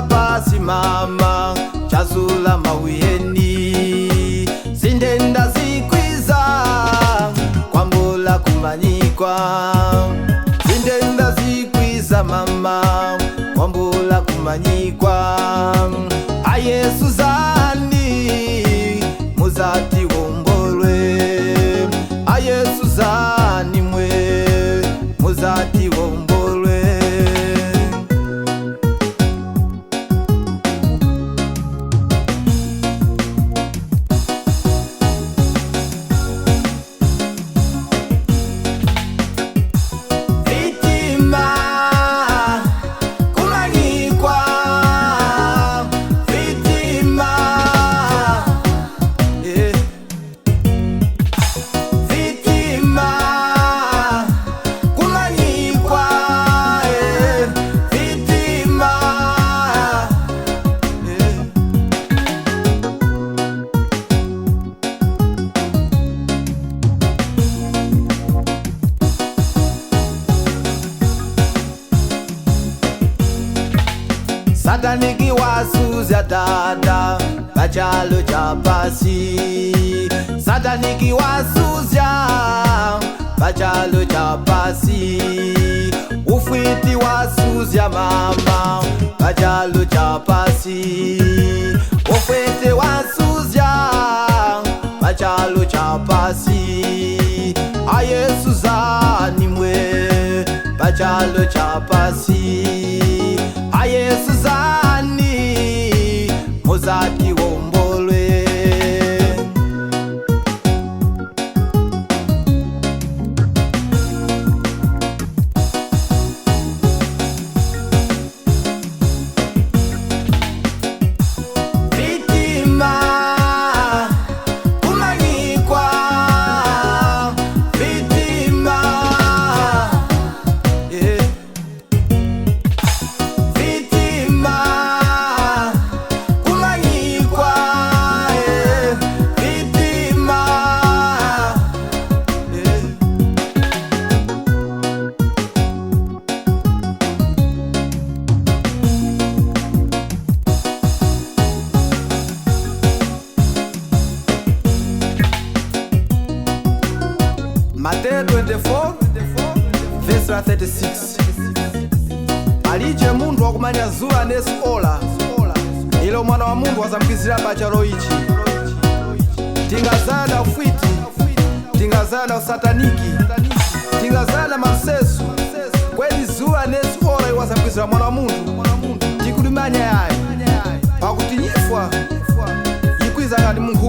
pasi mama chazula mawiyeni zindenda zikwiza kwambula kumanyikwa zindenda zikwiza mama kwambula kumanyikwa ayesu zani muzati wombolwe ayesu zani mwe muzati wombolwe Sataniki wasuzya dada pachalo cha pasi Sataniki wasuzya pachalo cha pasi ufwiti wasuzya mama pachalo cha pasi ufwiti wasuzya pachalo cha pasi ayesu zani mwe pachalo cha pasi ayesu zani muzati wombolwe vitima kumanyikwa vitima Matthew 24 verse 36 alije mundu wakumanya zula nesi ola ilo mwana wa mundu wazamkizira pachalo ichi tingazana ufwiti tingazana usataniki tingazana mamsesu kweli zula nesi ola iwazamkizira mwana wa mundu tikulimanya yayo pakuti nyifwa ikwiza ngati mungu